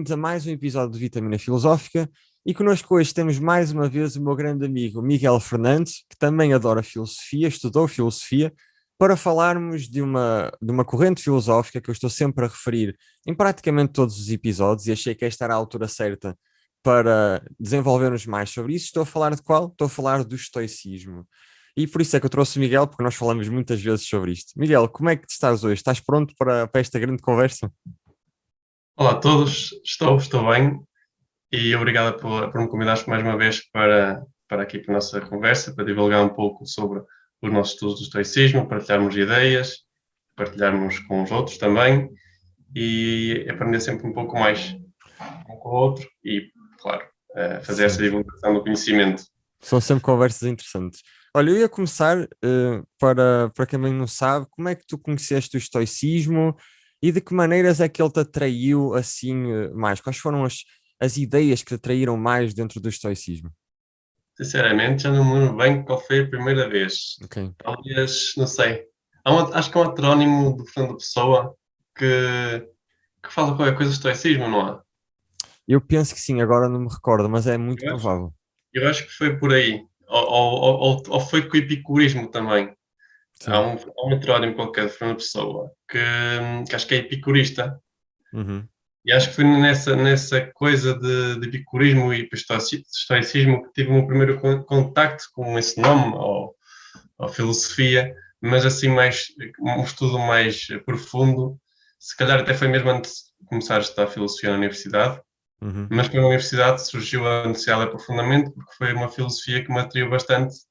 bem-vindos a mais um episódio de Vitamina Filosófica e connosco hoje temos mais uma vez o meu grande amigo Miguel Fernandes, que também adora filosofia, estudou filosofia, para falarmos de uma corrente filosófica que eu estou sempre a referir em praticamente todos os episódios e achei que esta era a altura certa para desenvolvermos mais sobre isso. Estou a falar de qual? Estou a falar do estoicismo. E por isso é que eu trouxe o Miguel, porque nós falamos muitas vezes sobre isto. Miguel, como é que estás hoje? Estás pronto para esta grande conversa? Olá a todos, estou bem e obrigado por me convidares mais uma vez para aqui para a nossa conversa, para divulgar um pouco sobre os nossos estudos do estoicismo, partilharmos ideias, partilharmos com os outros também e aprender sempre um pouco mais um com o outro e, claro, fazer essa Sim. divulgação do conhecimento. São sempre conversas interessantes. Olha, eu ia começar, para quem não sabe, como é que tu conheceste o estoicismo e de que maneiras é que ele te atraiu assim mais? Quais foram as ideias que te atraíram mais dentro do estoicismo? Sinceramente, já não me lembro bem qual foi a primeira vez. Ok. Talvez, não sei. Acho que é um heterónimo do Fernando Pessoa que, que fala qualquer coisa de estoicismo, não há? Eu penso que sim, agora não me recordo, mas é muito Eu acho, provável. eu acho que foi por aí. Ou foi com o epicurismo também. Há Sim. um heterónimo qualquer de Fernando Pessoa que acho que é epicurista. Uhum. E acho que foi nessa coisa de epicurismo e estoicismo que tive o meu primeiro contacto com esse nome, ou filosofia, mas assim mais, um estudo mais profundo. Se calhar até foi mesmo antes de começar a estudar filosofia na universidade, Uhum. mas pela universidade surgiu a necessidade de aprofundamento, porque foi uma filosofia que me atraiu bastante, Sim.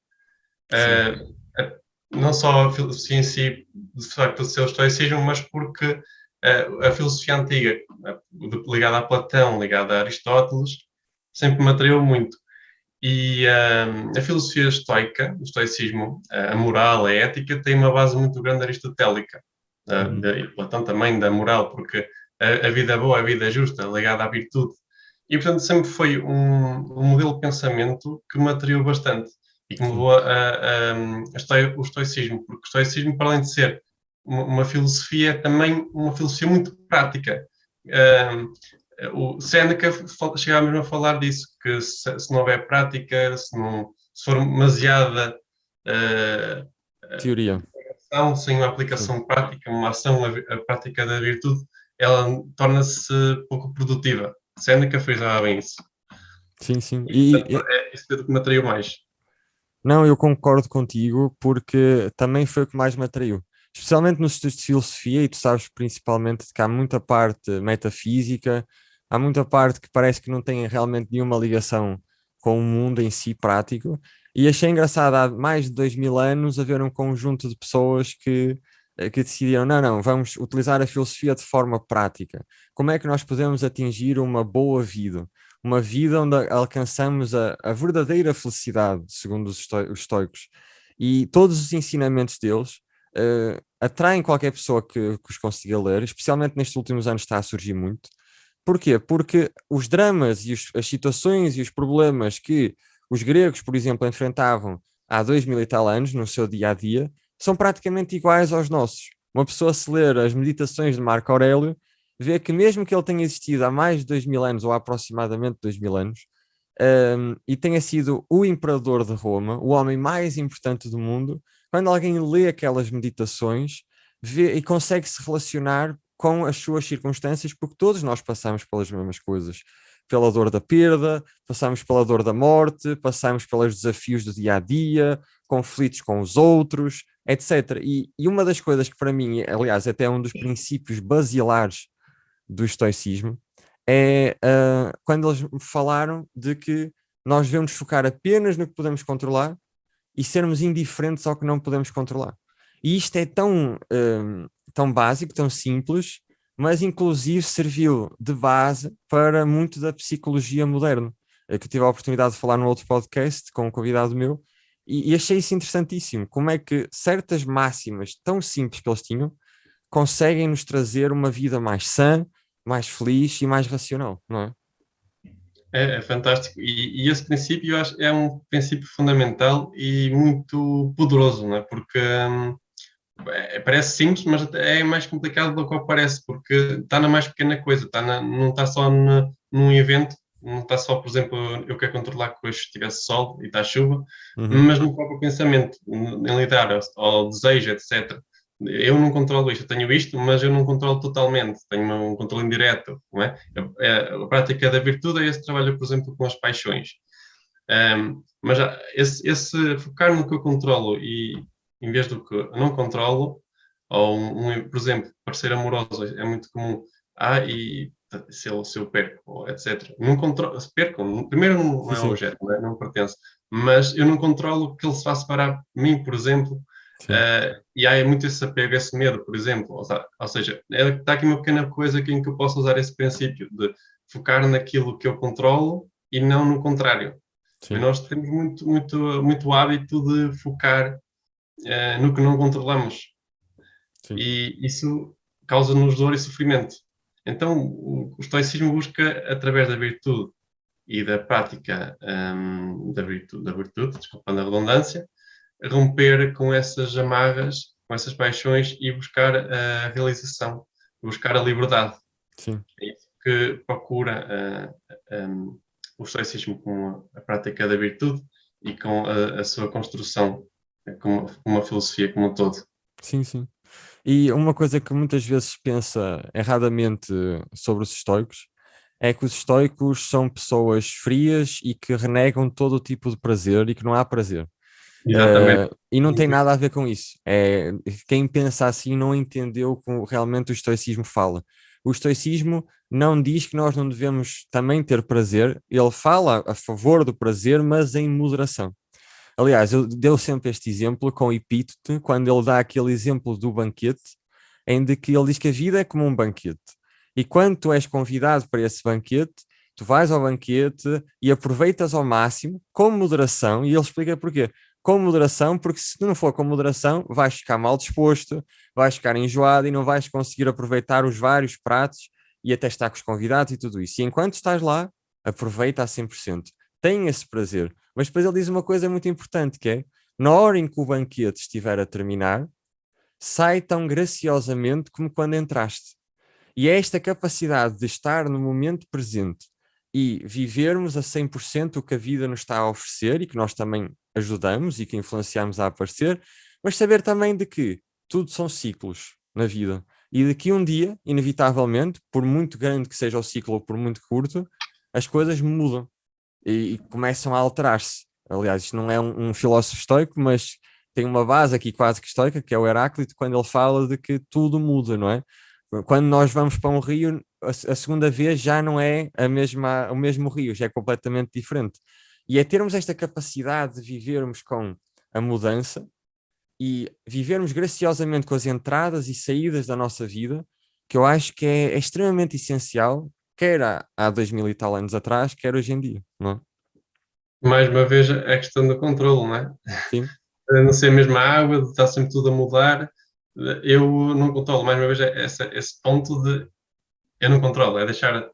eh, não só a filosofia em si, de facto, do seu estoicismo, mas porque a filosofia antiga, ligada a Platão, ligada a Aristóteles, sempre me atraiu muito. E a filosofia estoica, o estoicismo, a moral, a ética, tem uma base muito grande aristotélica. Uhum. E Platão também da moral, porque a vida boa, a vida justa, ligada à virtude. E, portanto, sempre foi um modelo de pensamento que me atraiu bastante e que me Sim. levou o estoicismo, porque o estoicismo, para além de ser uma filosofia, é também uma filosofia muito prática. Um, o Séneca chegava mesmo a falar disso, que se não houver prática, se for demasiada uh, Teoria. ação sem uma Sim. aplicação prática, uma ação, a prática da virtude, ela torna-se pouco produtiva. Séneca frisava bem isso. Sim, sim. E, portanto, é isso que me atraiu mais. Não, eu concordo contigo porque também foi o que mais me atraiu. Especialmente nos estudos de filosofia, e tu sabes principalmente que há muita parte metafísica, há muita parte que parece que não tem realmente nenhuma ligação com o mundo em si prático. E achei engraçado, há mais de 2000 anos, haver um conjunto de pessoas que decidiram, não, vamos utilizar a filosofia de forma prática. Como é que nós podemos atingir uma boa vida? Uma vida onde alcançamos a verdadeira felicidade, segundo os estoicos. E todos os ensinamentos deles atraem qualquer pessoa que os consiga ler, especialmente nestes últimos anos está a surgir muito. Porquê? Porque os dramas e as situações e os problemas que os gregos, por exemplo, enfrentavam há 2000 e tal anos no seu dia a dia, são praticamente iguais aos nossos. Uma pessoa, se ler as Meditações de Marco Aurélio, vê que mesmo que ele tenha existido há mais de 2000 anos, ou há aproximadamente 2000 anos, e tenha sido o imperador de Roma, o homem mais importante do mundo, quando alguém lê aquelas meditações, vê e consegue se relacionar com as suas circunstâncias, porque todos nós passamos pelas mesmas coisas. Pela dor da perda, passamos pela dor da morte, passamos pelos desafios do dia a dia, conflitos com os outros, etc. E uma das coisas que para mim, aliás, até é um dos princípios basilares do estoicismo, é quando eles falaram de que nós devemos focar apenas no que podemos controlar e sermos indiferentes ao que não podemos controlar. E isto é tão básico, tão simples, mas inclusive serviu de base para muito da psicologia moderna, que eu tive a oportunidade de falar num outro podcast com um convidado meu, e achei isso interessantíssimo, como é que certas máximas tão simples que eles tinham conseguem nos trazer uma vida mais sã, mais feliz e mais racional, não é? É fantástico. E esse princípio eu acho é um princípio fundamental e muito poderoso, não é? Porque parece simples, mas é mais complicado do que parece, porque está na mais pequena coisa, não está só num evento, não está só, por exemplo, eu quero controlar que hoje tivesse sol e está chuva, Uhum. mas no próprio pensamento, em lidar ao desejo, etc. Eu não controlo isto, eu tenho isto, mas eu não controlo totalmente, tenho um controle indireto, não é? A prática da virtude é esse trabalho, por exemplo, com as paixões. Mas esse focar no que eu controlo e em vez do que eu não controlo, ou por exemplo, parecer amoroso é muito comum. E se eu perco, ou etc. Não controlo, se perco, primeiro não Sim, é um sim, objeto, não pertence, mas eu não controlo que ele se vá separar de mim, por exemplo. sim, E há muito esse apego, esse medo, por exemplo. Ou seja, está aqui uma pequena coisa em que eu posso usar esse princípio de focar naquilo que eu controlo e não no contrário. Mas sim, nós temos muito, muito, muito hábito de focar no que não controlamos sim, e isso causa-nos dor e sofrimento. Então, o estoicismo busca, através da virtude e da prática da virtude, desculpando a redundância, romper com essas amarras, com essas paixões e buscar a realização, buscar a liberdade. sim. É isso que procura o estoicismo com a prática da virtude e com a sua construção como uma filosofia como um todo. Sim, sim. E uma coisa que muitas vezes se pensa erradamente sobre os estoicos é que os estoicos são pessoas frias e que renegam todo o tipo de prazer e que não há prazer. Exatamente. E não tem nada a ver com isso. Quem pensa assim não entendeu como realmente o estoicismo fala. O estoicismo não diz que nós não devemos também ter prazer, ele fala a favor do prazer, mas em moderação. Aliás, eu deu sempre este exemplo com Epíteto, quando ele dá aquele exemplo do banquete, em de que ele diz que a vida é como um banquete. E quando tu és convidado para esse banquete, tu vais ao banquete e aproveitas ao máximo, com moderação, e ele explica porquê. Com moderação, porque se não for com moderação, vais ficar mal disposto, vais ficar enjoado e não vais conseguir aproveitar os vários pratos e até estar com os convidados e tudo isso. E enquanto estás lá, aproveita a 100%. Tem esse prazer. Mas depois ele diz uma coisa muito importante, que é, na hora em que o banquete estiver a terminar, sai tão graciosamente como quando entraste. E é esta capacidade de estar no momento presente e vivermos a 100% o que a vida nos está a oferecer e que nós também ajudamos e que influenciamos a aparecer, mas saber também de que tudo são ciclos na vida e de que um dia, inevitavelmente, por muito grande que seja o ciclo ou por muito curto, as coisas mudam e começam a alterar-se. Aliás, isto não é um filósofo estoico, mas tem uma base aqui quase que estoica, que é o Heráclito, quando ele fala de que tudo muda, não é? Quando nós vamos para um rio, a segunda vez já não é o mesmo rio, já é completamente diferente. E é termos esta capacidade de vivermos com a mudança e vivermos graciosamente com as entradas e saídas da nossa vida, que eu acho que é extremamente essencial, quer há 2000 e tal anos atrás, quer hoje em dia, não é? Mais uma vez, a questão do controle, não é? Sim, Não ser a mesma água, está sempre tudo a mudar. Eu não controlo, mais uma vez, esse ponto de eu não controlo, é deixar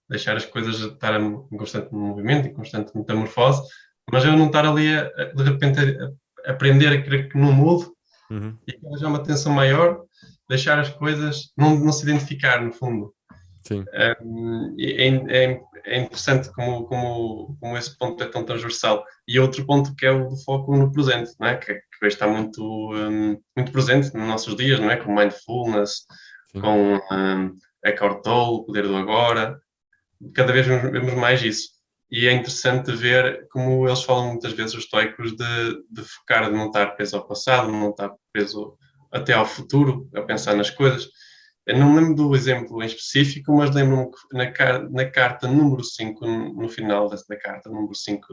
as coisas estar em constante movimento, em constante metamorfose, mas eu não estar ali de repente a aprender a querer que não mude uhum, e arranjar uma tensão maior, deixar as coisas, não se identificar no fundo. sim, É interessante como esse ponto é tão transversal. E outro ponto que é o do foco no presente, não é? Que hoje está muito presente nos nossos dias, não é? Com mindfulness, sim, com Eckhart Tolle, o poder do agora, cada vez vemos mais isso. E é interessante ver como eles falam muitas vezes, os estoicos, de focar, de não estar preso ao passado, de não estar preso até ao futuro, a pensar nas coisas. Eu não me lembro do exemplo em específico, mas lembro-me que na carta número 5, no final da carta número 5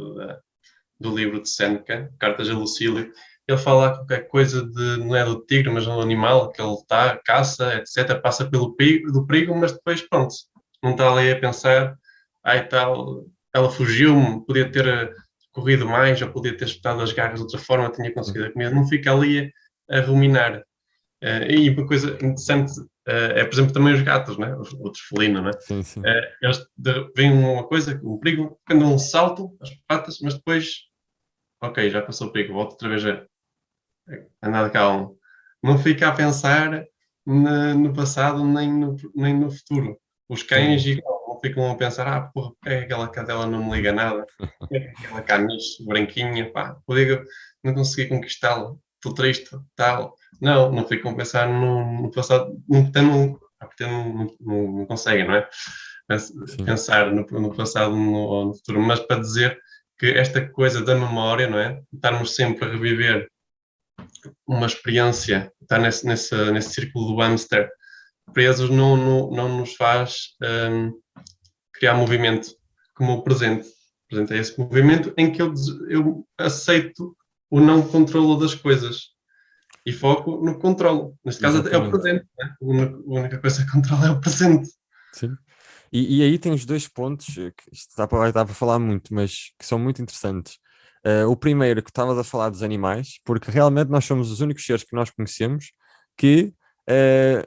do livro de Seneca, Cartas a Lucílio, ele fala qualquer coisa de, não é do tigre, mas do animal, que ele está, caça, etc., passa pelo perigo, mas depois, pronto, não está ali a pensar, ai tal, ela fugiu-me, podia ter corrido mais, ou podia ter espetado as garras de outra forma, tinha sim, conseguido a comida, não fica ali a ruminar. E uma coisa interessante é, por exemplo, também os gatos, né? Outros felinos, né? sim, sim, Eles veem uma coisa, um perigo, quando um salto, as patas, mas depois, ok, já passou o perigo, volto outra vez a andar calmo. não fica a pensar no passado nem no futuro. Os cães Sim. igual, não ficam a pensar, porra, porque é que aquela cadela não me liga nada? Porque é que aquela caniche branquinha, pá, não consegui conquistá-la, estou triste, tal. Não ficam a pensar no passado, porque não conseguem, não é? Sim. Pensar no passado ou no futuro, mas para dizer que esta coisa da memória, não é? Estarmos sempre a reviver uma experiência, estar nesse círculo do hamster presos não nos faz criar movimento como o presente. O presente é esse movimento em que eu aceito o não controlo das coisas e foco no controlo. Neste caso é o Exatamente. presente. Né? A única coisa que controla é o presente. Sim. E aí tem os dois pontos, que isto dá para falar muito, mas que são muito interessantes. O primeiro, que estavas a falar dos animais, porque realmente nós somos os únicos seres que nós conhecemos que,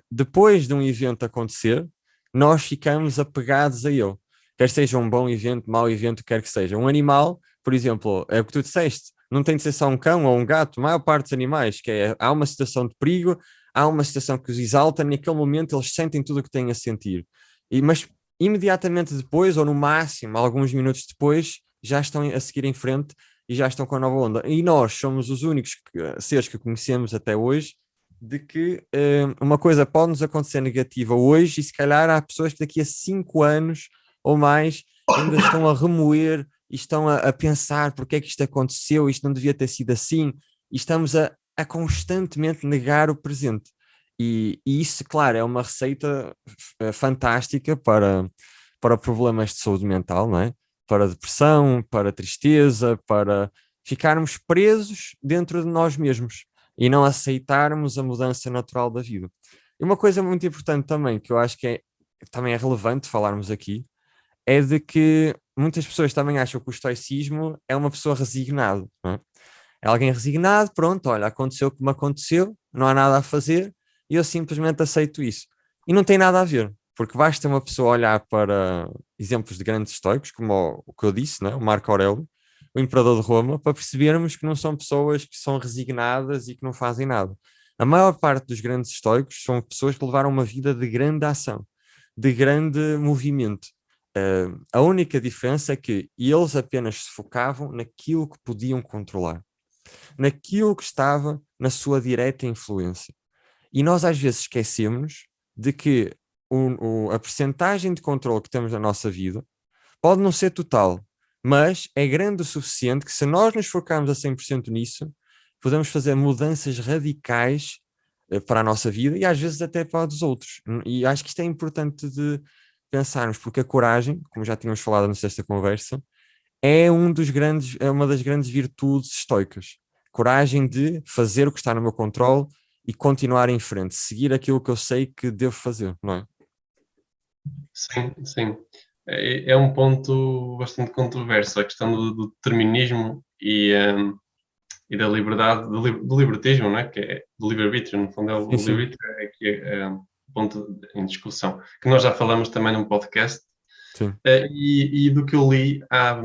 depois de um evento acontecer, nós ficamos apegados a ele. Quer seja um bom evento, mau evento, quer que seja. Um animal, por exemplo, é o que tu disseste, não tem de ser só um cão ou um gato, a maior parte dos animais, que é, há uma situação de perigo, há uma situação que os exalta, naquele momento eles sentem tudo o que têm a sentir. Mas imediatamente depois, ou no máximo alguns minutos depois, já estão a seguir em frente e já estão com a nova onda. E nós somos os únicos seres que conhecemos até hoje de que uma coisa pode nos acontecer negativa hoje e se calhar há pessoas que daqui a 5 anos ou mais ainda estão a remoer e estão a pensar porque é que isto aconteceu, isto não devia ter sido assim, e estamos a constantemente negar o presente. E isso, claro, é uma receita fantástica para problemas de saúde mental, não é? Para depressão, para tristeza, para ficarmos presos dentro de nós mesmos e não aceitarmos a mudança natural da vida. E uma coisa muito importante também, que eu acho que também é relevante falarmos aqui, é de que muitas pessoas também acham que o estoicismo é uma pessoa resignada, não é? É alguém resignado, pronto, olha, aconteceu como aconteceu, não há nada a fazer e eu simplesmente aceito isso. E não tem nada a ver, porque basta uma pessoa olhar para exemplos de grandes estoicos, como o que eu disse, né? O Marco Aurélio, o imperador de Roma, para percebermos que não são pessoas que são resignadas e que não fazem nada. A maior parte dos grandes estoicos são pessoas que levaram uma vida de grande ação, de grande movimento. A única diferença é que eles apenas se focavam naquilo que podiam controlar, naquilo que estava na sua direta influência. E nós às vezes esquecemos de que a percentagem de controle que temos na nossa vida pode não ser total, mas é grande o suficiente que se nós nos focarmos a 100% nisso, podemos fazer mudanças radicais para a nossa vida e às vezes até para a dos outros. E acho que isto é importante de pensarmos, porque a coragem, como já tínhamos falado antes desta conversa, é uma das grandes virtudes estoicas. Coragem de fazer o que está no meu controle e continuar em frente, seguir aquilo que eu sei que devo fazer, não é? Sim, sim. É um ponto bastante controverso, a questão do determinismo e da liberdade, do libertismo, não é? Que é do livre-arbítrio, no fundo, Sim, o sim, livre-arbítrio é um ponto em discussão, que nós já falamos também num podcast. sim, E do que eu li, há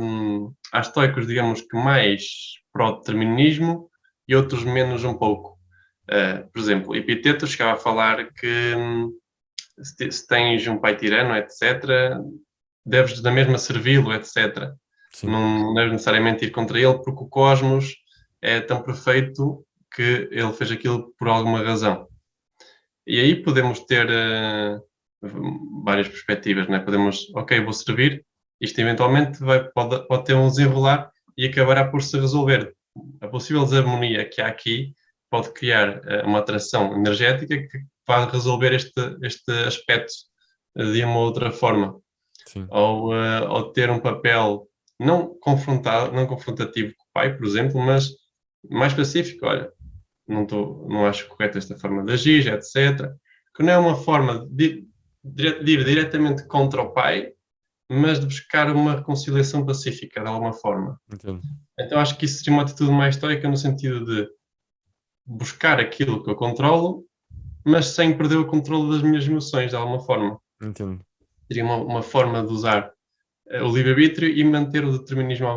estoicos, digamos que mais pró-determinismo e outros menos um pouco. Por exemplo, Epiteto chegava a falar que se tens um pai tirano, etc., deves da mesma servi-lo, etc. sim, Não deves necessariamente ir contra ele, porque o cosmos é tão perfeito que ele fez aquilo por alguma razão. E aí podemos ter várias perspectivas, né? Podemos, ok, vou servir, isto eventualmente pode ter um desenrolar e acabará por se resolver. A possível desarmonia que há aqui pode criar uma atração energética que vai resolver este aspecto de uma outra forma. sim, Ou ter um papel não confrontativo com o pai, por exemplo, mas mais pacífico. Olha, não acho correta esta forma de agir, etc. Que não é uma forma de ir diretamente contra o pai, mas de buscar uma reconciliação pacífica, de alguma forma. entendo, Então acho que isso seria uma atitude mais estoica no sentido de buscar aquilo que eu controlo, mas sem perder o controle das minhas emoções, de alguma forma. entendo, Seria uma forma de usar o livre-arbítrio e manter o determinismo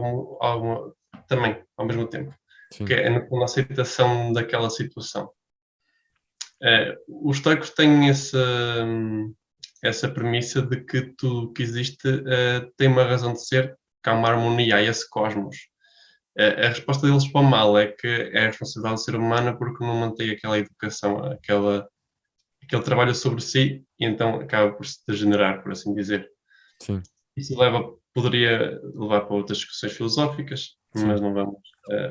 também, ao mesmo tempo, que sim. é uma aceitação daquela situação. Os estoicos têm essa premissa de que tudo que existe tem uma razão de ser, que há uma harmonia a esse cosmos. A resposta deles para o mal é que é a responsabilidade do ser humano porque não mantém aquela educação, aquele trabalho sobre si, e então acaba por se degenerar, por assim dizer. Sim, Isso poderia levar para outras discussões filosóficas, sim. mas não vamos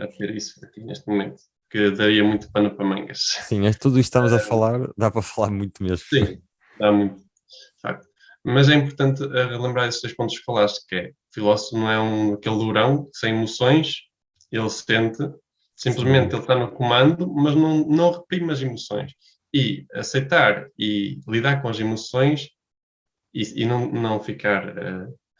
a ter isso aqui neste momento, que daria muito pano para mangas. Sim, é tudo isto que estamos a falar, dá para falar muito mesmo. Sim, dá muito, de facto. Mas é importante relembrar esses 2 pontos que falaste, que é, o filósofo não é aquele durão, sem emoções, ele sente, Sem simplesmente dúvida. ele está no comando, mas não reprime as emoções. E aceitar e lidar com as emoções e não ficar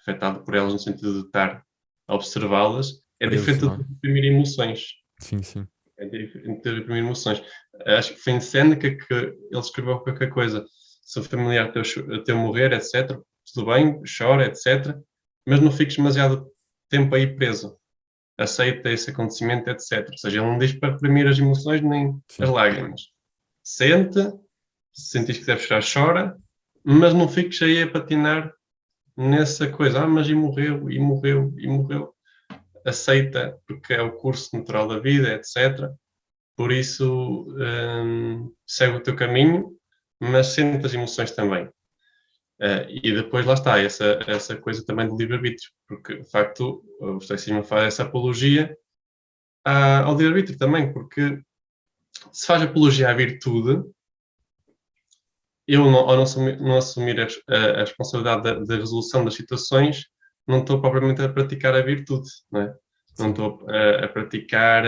afetado por elas no sentido de estar a observá-las, é Preso, diferente não de é? reprimir emoções. Sim, sim. É diferente de reprimir emoções. Acho que foi em Seneca que ele escreveu qualquer coisa. Se um familiar teu morrer, etc., tudo bem, chora, etc., mas não fiques demasiado tempo aí preso. Aceita esse acontecimento, etc. Ou seja, ele não diz para reprimir as emoções nem as Sim. lágrimas. Sente, se sentires que deves chorar, chora, mas não fiques aí a patinar nessa coisa. Mas e morreu, e morreu, e morreu. Aceita, porque é o curso natural da vida, etc. Por isso, segue o teu caminho, mas sente as emoções também. E depois lá está, essa coisa também do livre-arbítrio, porque de facto o estoicismo faz essa apologia ao livre-arbítrio também, porque se faz apologia à virtude, eu ao não assumir a responsabilidade da resolução das situações, não estou propriamente a praticar a virtude, não é? Não Sim. estou a praticar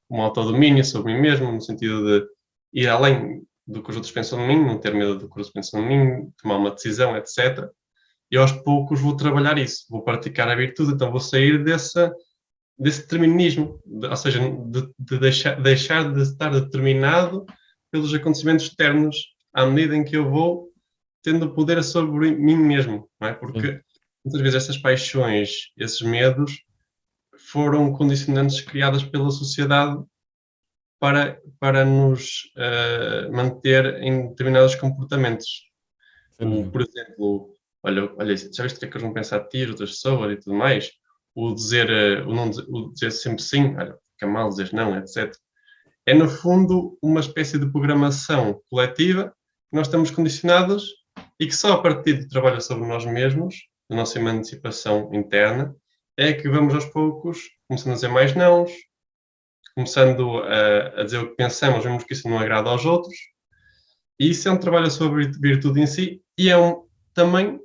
um autodomínio sobre mim mesmo, no sentido de ir além do que os outros pensam de mim, não ter medo do que os outros pensam de mim, tomar uma decisão, etc. E aos poucos vou trabalhar isso, vou praticar a virtude, então vou sair desse determinismo, ou seja, de deixar de estar determinado pelos acontecimentos externos à medida em que eu vou tendo poder sobre mim mesmo, não é? Sim. Porque muitas vezes essas paixões, esses medos, foram condicionantes criadas pela sociedade para nos manter em determinados comportamentos. Sem dúvida. Por exemplo, olha, já viste o que é que eles vão pensar de ti, outras pessoas e tudo mais? O dizer sempre sim, olha, fica mal dizer não, etc. É, no fundo, uma espécie de programação coletiva que nós estamos condicionados e que só a partir do trabalho sobre nós mesmos, da nossa emancipação interna, é que vamos aos poucos começando a dizer mais nãos, começando a dizer o que pensamos, vemos que isso não agrada aos outros, e isso é um trabalho sobre virtude em si e é também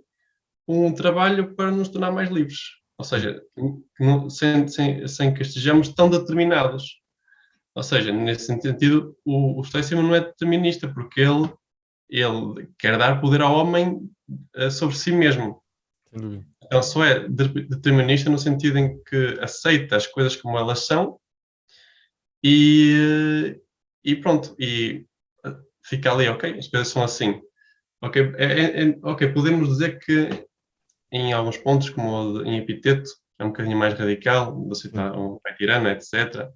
um trabalho para nos tornar mais livres. Ou Sim. seja, sem que estejamos tão determinados. Ou seja, nesse sentido, o estoicismo não é determinista, porque ele quer dar poder ao homem sobre si mesmo. Sem dúvida. Então, só é determinista no sentido em que aceita as coisas como elas são e pronto, e fica ali, ok, as coisas são assim. Ok, ok, podemos dizer que em alguns pontos, como em Epiteto, é um bocadinho mais radical, de Sim. aceitar um pai tirano, etc.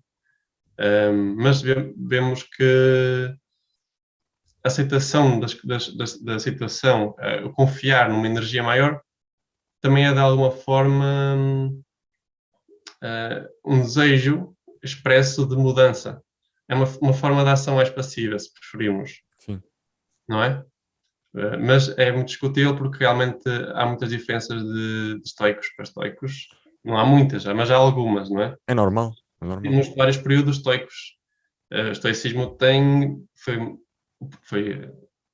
Mas vemos que a aceitação da situação, o confiar numa energia maior, também é de alguma forma um desejo expresso de mudança. É uma forma de ação mais passiva, se preferirmos, Sim. não é? Mas é muito discutível porque realmente há muitas diferenças de estoicos para estoicos. Não há muitas, mas há algumas, não é? É normal. É E normal. nos vários períodos estoicos. O estoicismo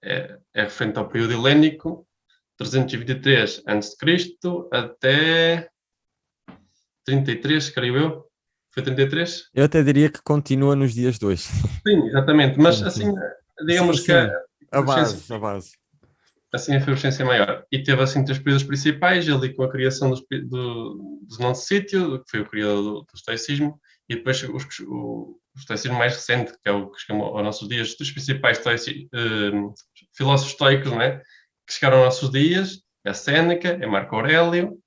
é referente ao período helénico, 323 a.C. até 33, creio eu. Foi 33? Eu até diria que continua nos dias de hoje. Sim, exatamente. Mas Sim, assim, sim. Sim, digamos que a sim. A efervescência base, a base. assim a efervescência é maior. E teve assim 3 períodos principais, ali com a criação do Zenão de Sítio, que foi o criador do estoicismo, e depois o estoicismo mais recente, que é o que chegou aos nossos dias, dos principais filósofos estoicos, não é? Que chegaram aos nossos dias, é Séneca, é Marco Aurélio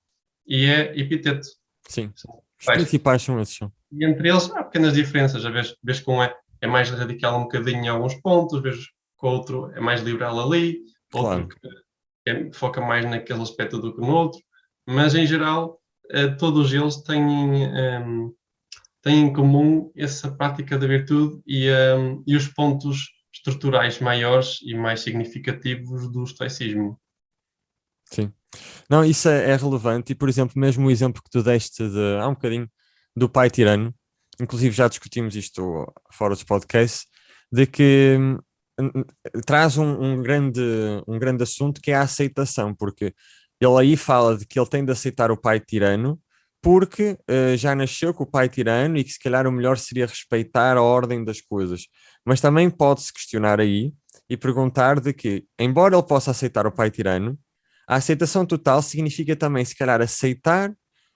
e é Epiteto. Sim. São os Os principais. principais são esses. São. E entre eles há pequenas diferenças, a vez que um é é mais radical um bocadinho em alguns pontos, vejo que o outro é mais liberal ali, outro claro. que foca mais naquele aspecto do que no outro, mas em geral todos eles têm em comum essa prática da virtude e os pontos estruturais maiores e mais significativos do estoicismo. Sim. Não, isso é relevante e, por exemplo, mesmo o exemplo que tu deste há um bocadinho do pai tirano, inclusive já discutimos isto fora dos podcasts, de que traz um grande assunto que é a aceitação, porque ele aí fala de que ele tem de aceitar o pai tirano porque já nasceu com o pai tirano e que se calhar o melhor seria respeitar a ordem das coisas. Mas também pode-se questionar aí e perguntar de que, embora ele possa aceitar o pai tirano, a aceitação total significa também, se calhar, aceitar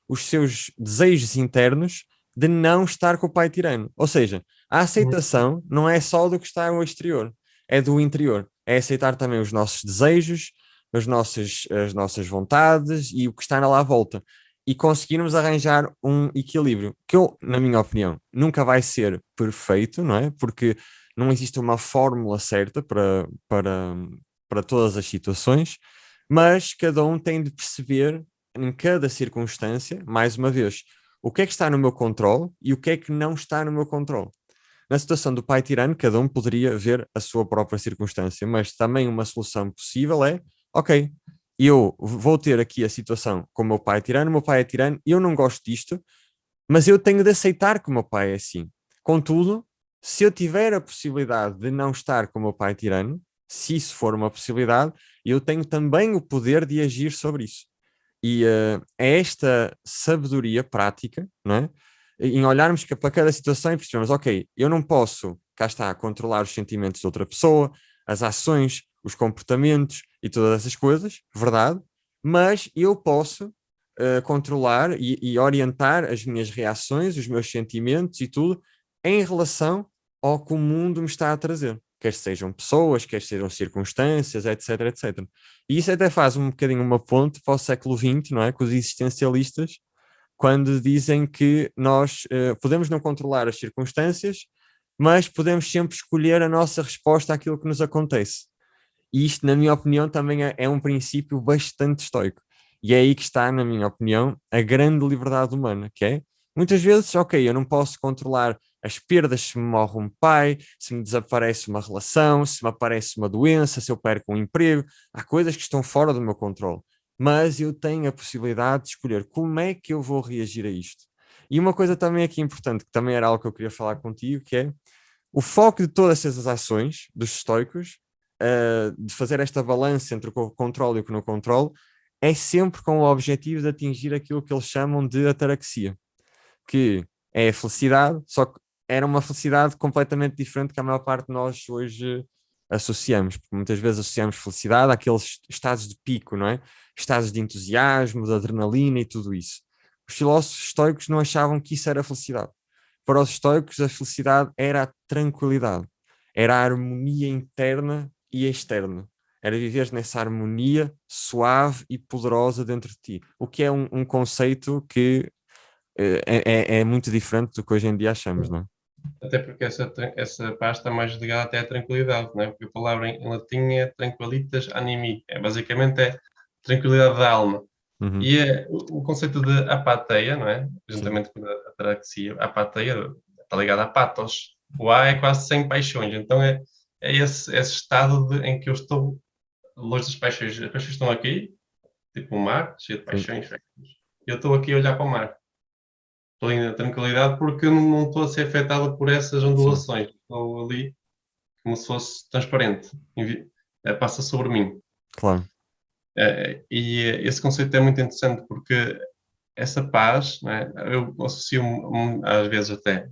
os seus desejos internos de não estar com o pai tirano. Ou seja, a aceitação não é só do que está no exterior, é do interior. É aceitar também os nossos desejos, as nossas vontades e o que está lá à volta. E conseguirmos arranjar um equilíbrio, que eu, na minha opinião, nunca vai ser perfeito, não é? Porque não existe uma fórmula certa para todas as situações, mas cada um tem de perceber em cada circunstância, mais uma vez, o que é que está no meu controle e o que é que não está no meu controle. Na situação do pai tirano, cada um poderia ver a sua própria circunstância, mas também uma solução possível é, ok, eu vou ter aqui a situação com o meu pai é tirano, eu não gosto disto, mas eu tenho de aceitar que o meu pai é assim. Contudo, se eu tiver a possibilidade de não estar com o meu pai tirano, se isso for uma possibilidade, eu tenho também o poder de agir sobre isso. E é esta sabedoria prática, não é? Em olharmos para cada situação e percebermos, ok, eu não posso, cá está, controlar os sentimentos de outra pessoa, as ações, os comportamentos e todas essas coisas, verdade, mas eu posso controlar e orientar as minhas reações, os meus sentimentos e tudo em relação ao que o mundo me está a trazer. Quer sejam pessoas, quer sejam circunstâncias, etc, etc. E isso até faz um bocadinho uma ponte para o século XX, não é? Com os existencialistas, quando dizem que nós podemos não controlar as circunstâncias, mas podemos sempre escolher a nossa resposta àquilo que nos acontece. E isto, na minha opinião, também é um princípio bastante estoico. E é aí que está, na minha opinião, a grande liberdade humana, que é, muitas vezes, ok, eu não posso controlar as perdas se me morre um pai, se me desaparece uma relação, se me aparece uma doença, se eu perco um emprego, há coisas que estão fora do meu controle. Mas eu tenho a possibilidade de escolher como é que eu vou reagir a isto. E uma coisa também aqui importante, que também era algo que eu queria falar contigo, que é o foco de todas essas ações dos estoicos, de fazer esta balança entre o que eu controlo e o que não controlo, é sempre com o objetivo de atingir aquilo que eles chamam de ataraxia, que é a felicidade, só que era uma felicidade completamente diferente que a maior parte de nós hoje associamos, porque muitas vezes associamos felicidade àqueles estados de pico, não é? Estados de entusiasmo, de adrenalina e tudo isso. Os filósofos estoicos não achavam que isso era felicidade. Para os estoicos, a felicidade era a tranquilidade, era a harmonia interna e externa. Era viver nessa harmonia suave e poderosa dentro de ti. O que é um conceito que é muito diferente do que hoje em dia achamos, não é? Até porque essa paz está mais ligada até à tranquilidade, não é? Porque a palavra em latim é tranquilitas animi, basicamente é tranquilidade da alma. Uhum, E o conceito de apatheia, não é? sim, Juntamente com a ataraxia, a apatheia está ligada a pathos. O A é quase sem paixões, então é esse estado em que eu estou longe das paixões. As paixões estão aqui, tipo o mar, cheio de sim, paixões. E eu estou aqui a olhar para o mar. Estou em tranquilidade porque eu não estou a ser afetado por essas sim, ondulações. Estou ali como se fosse transparente. Passa sobre mim. claro, Esse conceito é muito interessante porque essa paz, né, eu associo às vezes até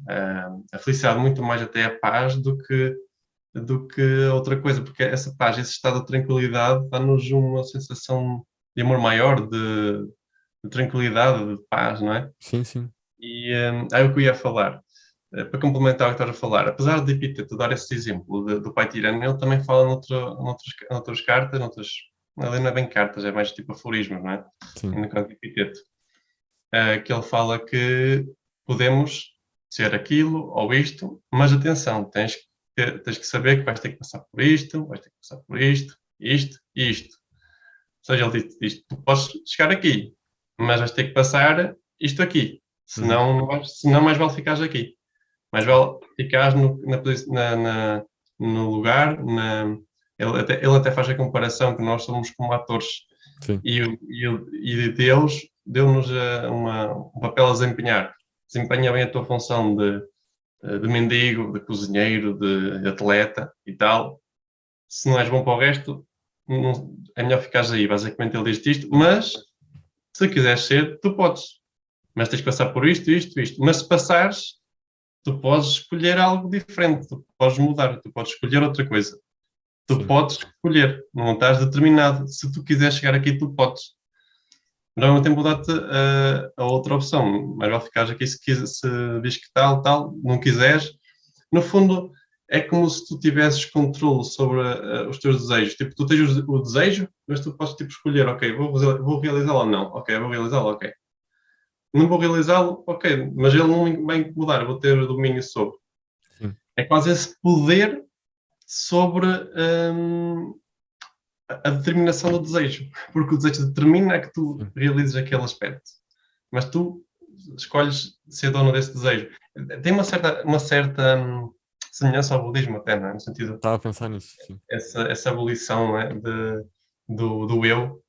a felicidade muito mais até a paz do que outra coisa, porque essa paz, esse estado de tranquilidade dá-nos uma sensação de amor maior, de tranquilidade, de paz, não é? sim, sim, E aí o que eu ia falar, para complementar o que estás a falar, apesar de Epíteto dar esse exemplo do pai tirano, ele também fala noutras cartas, ali não é bem cartas, é mais tipo aforismos, não é? sim, No canto de Epíteto, que ele fala que podemos. ser aquilo ou isto, mas atenção, tens que saber que vais ter que passar por isto, vais ter que passar por isto, isto e isto. Ou seja, ele diz, tu podes chegar aqui, mas vais ter que passar isto aqui. Uhum. Senão mais vale ficares aqui. Mais vale ficares no lugar. Ele até faz a comparação que nós somos como atores. Sim, E Deus deu-nos um papel a desempenhar. Desempenha bem a tua função de mendigo, de cozinheiro, de atleta e tal. Se não és bom para o resto, é melhor ficares aí. Basicamente ele diz isto, mas se quiseres ser, tu podes. Mas tens que passar por isto, isto, isto. Mas se passares, tu podes escolher algo diferente, tu podes mudar, tu podes escolher outra coisa. Tu sim, podes escolher, não estás determinado. Se tu quiseres chegar aqui, tu podes. Mas ao mesmo tempo dá-te a outra opção. Mas vai ficar aqui se diz que tal, tal, não quiseres. No fundo, é como se tu tivesses controle sobre os teus desejos. Tipo, tu tens o desejo, mas tu podes tipo, escolher, ok, vou realizá-lo ou não. Ok, vou realizá-lo, ok. Não vou realizá-lo, ok, mas ele não vai incomodar, vou ter domínio sobre. sim, É quase esse poder sobre a determinação do desejo, porque o desejo determina que tu sim. realizes aquele aspecto, mas tu escolhes ser dono desse desejo. Tem uma certa semelhança ao budismo até, não é? No sentido, Estava a pensar nisso, sim. essa abolição, não é? Do eu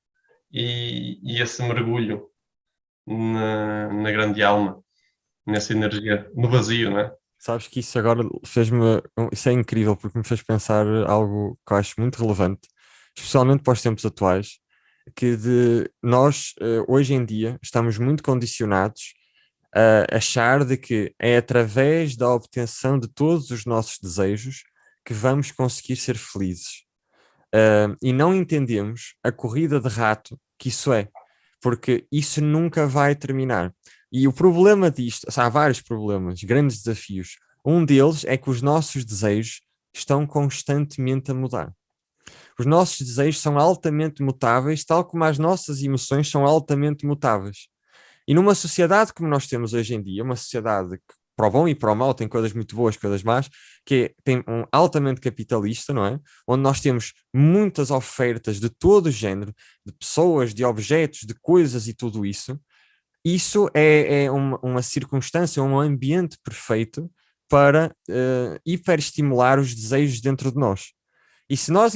e esse mergulho na grande alma, nessa energia, no vazio, não é? Sabes que isso agora fez-me. Isso é incrível porque me fez pensar algo que eu acho muito relevante, especialmente para os tempos atuais, que nós, hoje em dia, estamos muito condicionados a achar de que é através da obtenção de todos os nossos desejos que vamos conseguir ser felizes. E não entendemos a corrida de rato que isso é, porque isso nunca vai terminar. E o problema disto, há vários problemas, grandes desafios. Um deles é que os nossos desejos estão constantemente a mudar. Os nossos desejos são altamente mutáveis, tal como as nossas emoções são altamente mutáveis. E numa sociedade como nós temos hoje em dia, uma sociedade que, para o bom e para o mal, tem coisas muito boas, coisas más, tem um altamente capitalista, não é? Onde nós temos muitas ofertas de todo o género, de pessoas, de objetos, de coisas e tudo isso. Isso é uma circunstância, um ambiente perfeito para hiperestimular os desejos dentro de nós. E se nós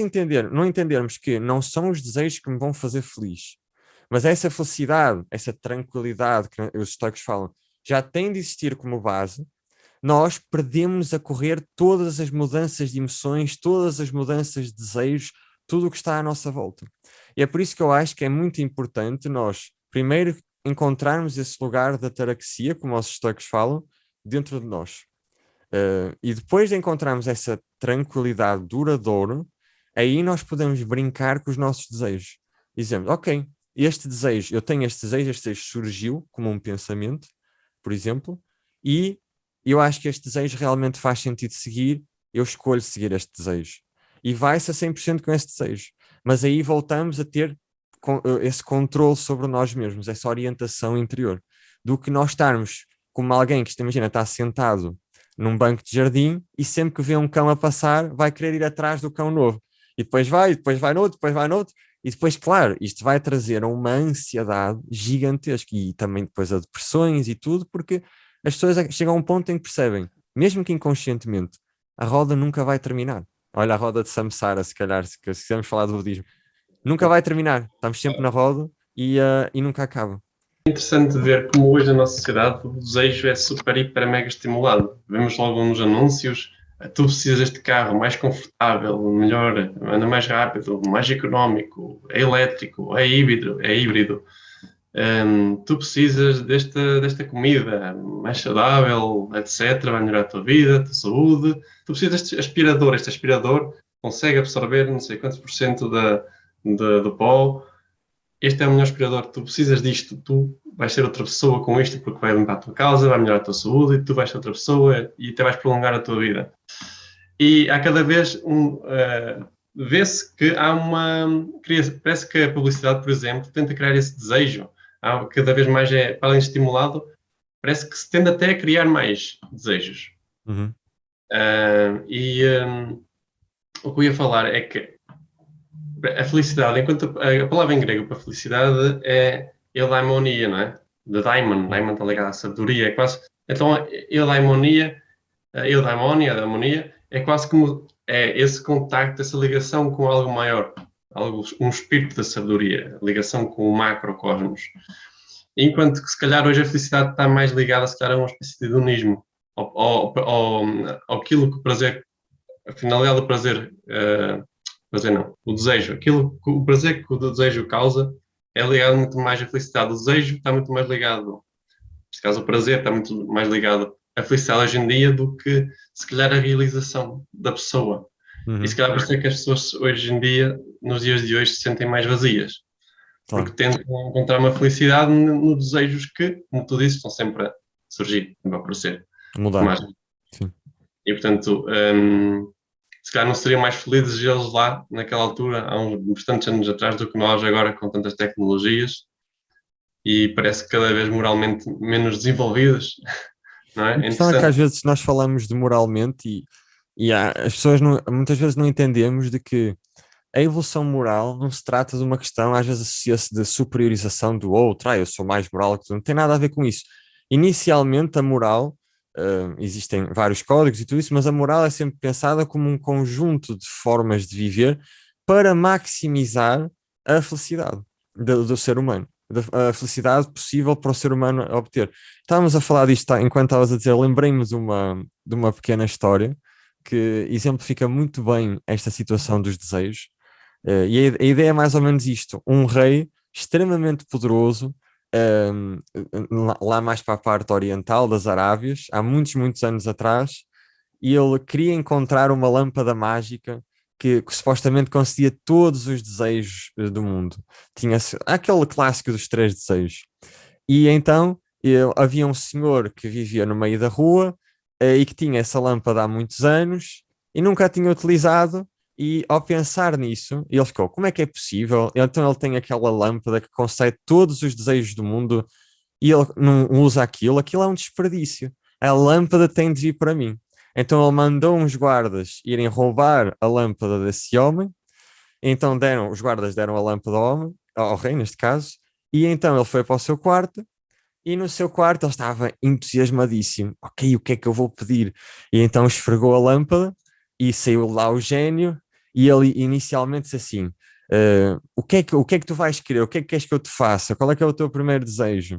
não entendermos que não são os desejos que me vão fazer feliz, mas essa felicidade, essa tranquilidade que os estoicos falam, já tem de existir como base, nós perdemos a correr todas as mudanças de emoções, todas as mudanças de desejos, tudo o que está à nossa volta. E é por isso que eu acho que é muito importante nós, primeiro, encontrarmos esse lugar da ataraxia, como os estoicos falam, dentro de nós. E depois de encontrarmos essa tranquilidade duradoura, aí nós podemos brincar com os nossos desejos. Dizemos, ok, eu tenho este desejo surgiu como um pensamento, por exemplo, e eu acho que este desejo realmente faz sentido seguir, eu escolho seguir este desejo. E vai-se a 100% com esse desejo. Mas aí voltamos a ter esse controle sobre nós mesmos, essa orientação interior, do que nós estarmos como alguém que, imagina, está sentado num banco de jardim e sempre que vê um cão a passar, vai querer ir atrás do cão novo. E depois vai noutro, depois vai noutro. E depois, claro, isto vai trazer uma ansiedade gigantesca e também depois a depressões e tudo, porque as pessoas chegam a um ponto em que percebem, mesmo que inconscientemente, a roda nunca vai terminar. Olha a roda de Samsara, se calhar, se quisermos falar do budismo. Nunca vai terminar. Estamos sempre na roda e nunca acaba. É interessante ver como hoje na nossa sociedade o desejo é super, hiper, mega estimulado. Vemos logo nos anúncios, tu precisas deste carro mais confortável, melhor, anda mais rápido, mais económico, é elétrico, é híbrido, é híbrido. Tu precisas desta comida mais saudável, etc. Vai melhorar a tua vida, a tua saúde. Tu precisas deste aspirador. Este aspirador consegue absorver não sei quantos por cento do pó. Este é o melhor aspirador. Tu precisas disto. Tu vais ser outra pessoa com isto porque vai limpar a tua casa, vai melhorar a tua saúde e tu vais ser outra pessoa e até vais prolongar a tua vida. E há cada vez vê-se que há parece que a publicidade, por exemplo, tenta criar esse desejo. Cada vez mais para além de estimulado, parece que se tende até a criar mais desejos. Uhum. O que eu ia falar é que a felicidade, enquanto a palavra em grego para felicidade é eudaimonia, não é? De daimon, Sim. daimon está ligado à sabedoria, é quase. Então, eudaimonia, a eudaimonia, a daimonia, é quase como esse contacto, essa ligação com algo maior, um espírito da sabedoria, ligação com o macrocosmos. Enquanto que, se calhar, hoje a felicidade está mais ligada, se calhar, a uma espécie de hedonismo, aquilo que o prazer, a finalidade do prazer, prazer não, o desejo, o prazer que o desejo causa é ligado muito mais à felicidade. O desejo está muito mais ligado, neste caso, o prazer está muito mais ligado à felicidade hoje em dia do que, se calhar, a realização da pessoa. E se Uhum. calhar por isso é que as pessoas hoje em dia, nos dias de hoje, se sentem mais vazias. Porque Claro. tentam encontrar uma felicidade nos desejos que, como tu disse, estão sempre a surgir, sempre a aparecer. Mudar. Mas, Sim. e portanto, se calhar não seriam mais felizes eles lá, naquela altura, há uns bastantes anos atrás, do que nós agora, com tantas tecnologias, e parece que cada vez moralmente menos desenvolvidas, não A é? É questão é que interessante. às vezes nós falamos de moralmente e as pessoas muitas vezes não entendemos de que a evolução moral não se trata de uma questão, às vezes associa-se de superiorização do outro, eu sou mais moral que tu, não tem nada a ver com isso. Inicialmente, a moral, existem vários códigos e tudo isso, mas a moral é sempre pensada como um conjunto de formas de viver para maximizar a felicidade do ser humano, a felicidade possível para o ser humano obter. Estávamos a falar disto enquanto estavas a dizer, lembrei-me de uma pequena história que exemplifica muito bem esta situação dos desejos. E a ideia é mais ou menos isto: um rei extremamente poderoso, lá mais para a parte oriental das Arábias, há muitos, muitos anos atrás, e ele queria encontrar uma lâmpada mágica que supostamente concedia todos os desejos do mundo. Tinha aquele clássico dos três desejos. E então havia um senhor que vivia no meio da rua e que tinha essa lâmpada há muitos anos e nunca a tinha utilizado. E ao pensar nisso, ele ficou: como é que é possível? Então ele tem aquela lâmpada que concede todos os desejos do mundo e ele não usa aquilo. Aquilo é um desperdício. A lâmpada tem de vir para mim. Então ele mandou uns guardas irem roubar a lâmpada desse homem. Então os guardas deram a lâmpada ao homem, ao rei neste caso, e então ele foi para o seu quarto e no seu quarto ele estava entusiasmadíssimo. Ok, o que é que eu vou pedir? E então esfregou a lâmpada e saiu lá o gênio. E ele inicialmente disse assim: o que é que tu vais querer? O que é que queres que eu te faça? Qual é que é o teu primeiro desejo?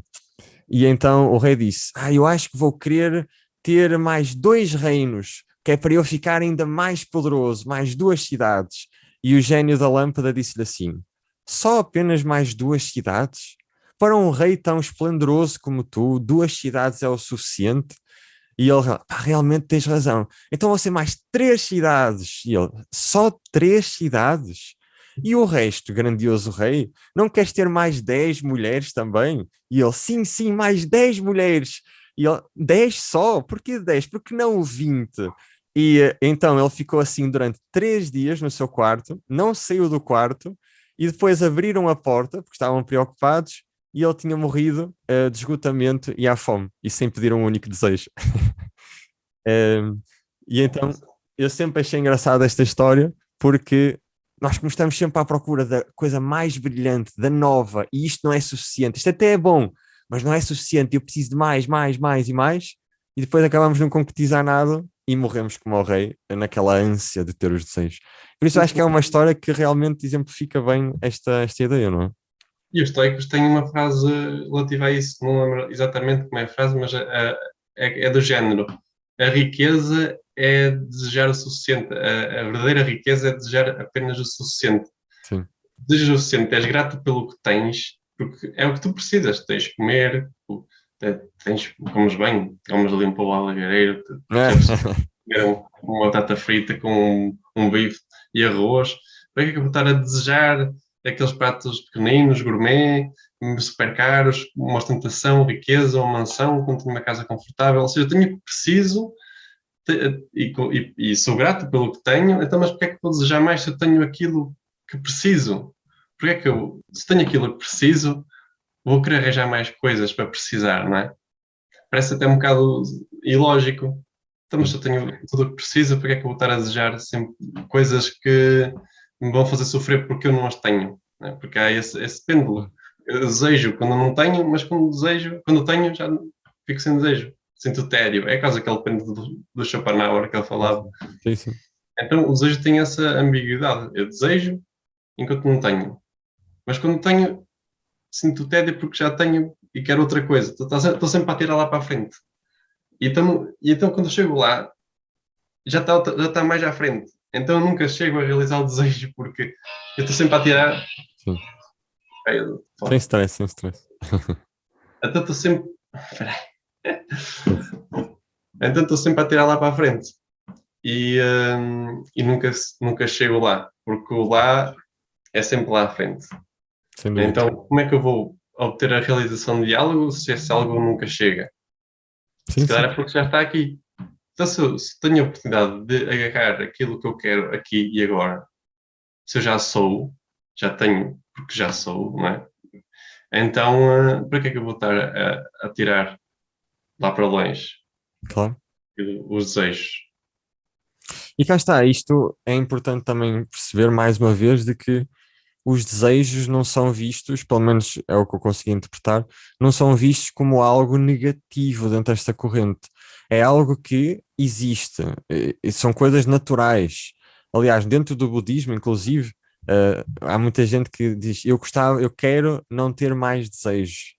E então o rei disse: eu acho que vou querer ter mais 2 reinos, que é para eu ficar ainda mais poderoso, mais 2 cidades. E o gênio da lâmpada disse-lhe assim: só apenas mais 2 cidades? Para um rei tão esplendoroso como tu, 2 cidades é o suficiente? E ele: realmente tens razão. Então vão ser mais 3 cidades. E ele: só 3 cidades? E o resto, grandioso rei, não queres ter mais 10 mulheres também? E ele: sim, sim, mais 10 mulheres. E ele: 10 só? Porquê 10? Porque não 20? E então ele ficou assim durante 3 dias no seu quarto, não saiu do quarto, e depois abriram a porta, porque estavam preocupados, e ele tinha morrido de esgotamento e à fome, e sem pedir um único desejo. Um, e então eu sempre achei engraçada esta história porque nós como estamos sempre à procura da coisa mais brilhante, da nova, e isto não é suficiente. Isto até é bom, mas não é suficiente. Eu preciso de mais, mais, mais e mais, e depois acabamos de não concretizar nada e morremos como o rei naquela ânsia de ter os desejos. Por isso eu acho que é uma história que realmente exemplifica bem esta ideia, não é? E os estoicos têm uma frase relativa a isso, não lembro exatamente como é a frase, mas é do género: a riqueza é desejar o suficiente, a verdadeira riqueza é desejar apenas o suficiente. Sim. Desejas o suficiente, és grato pelo que tens, porque é o que tu precisas, tens de comer, comes bem, comes ali um pão alagareiro, já precisas comer uma batata frita com um bife e arroz. Para que é que eu vou estar a desejar aqueles pratos pequeninos, gourmet, super caros, uma ostentação, riqueza, uma mansão, quando tenho uma casa confortável? Ou seja, eu tenho o que preciso e sou grato pelo que tenho, então, mas porque é que vou desejar mais se eu tenho aquilo que preciso? Porque é que se tenho aquilo que preciso, vou querer arranjar mais coisas para precisar, não é? parece até um bocado ilógico. Então, mas se eu tenho tudo o que preciso, para que é que eu vou estar a desejar sempre coisas que me vão fazer sofrer porque eu não as tenho, né? Porque há esse pêndulo. Eu desejo quando não tenho, mas quando tenho, já fico sem desejo. Sinto tédio. É quase aquele pêndulo do Schopenhauer que ele falava. Sim, sim. Então, o desejo tem essa ambiguidade. Eu desejo enquanto não tenho. Mas quando tenho, sinto tédio porque já tenho e quero outra coisa. Estou sempre a tirar lá para a frente. E então quando eu chego lá, já está mais à frente. Então eu nunca chego a realizar o desejo porque eu estou sempre a tirar. Sim. Ai, Sem stress, sem stress. Então estou sempre. Então estou sempre a tirar lá para a frente. E nunca chego lá, porque o lá é sempre lá à frente. Sem dúvida. Então, como é que eu vou obter a realização de algo se esse algo nunca chega? Se Sim, sim. calhar é porque já está aqui. Então, se tenho a oportunidade de agarrar aquilo que eu quero aqui e agora, se eu já sou, já tenho, porque já sou, não é? Então, para que é que eu vou estar a tirar lá para longe Claro. os desejos? E cá está, isto é importante também perceber mais uma vez de que os desejos não são vistos, pelo menos é o que eu consegui interpretar, não são vistos como algo negativo dentro desta corrente. É algo que existe, e são coisas naturais. Aliás, dentro do budismo, inclusive, há muita gente que diz: eu quero não ter mais desejos.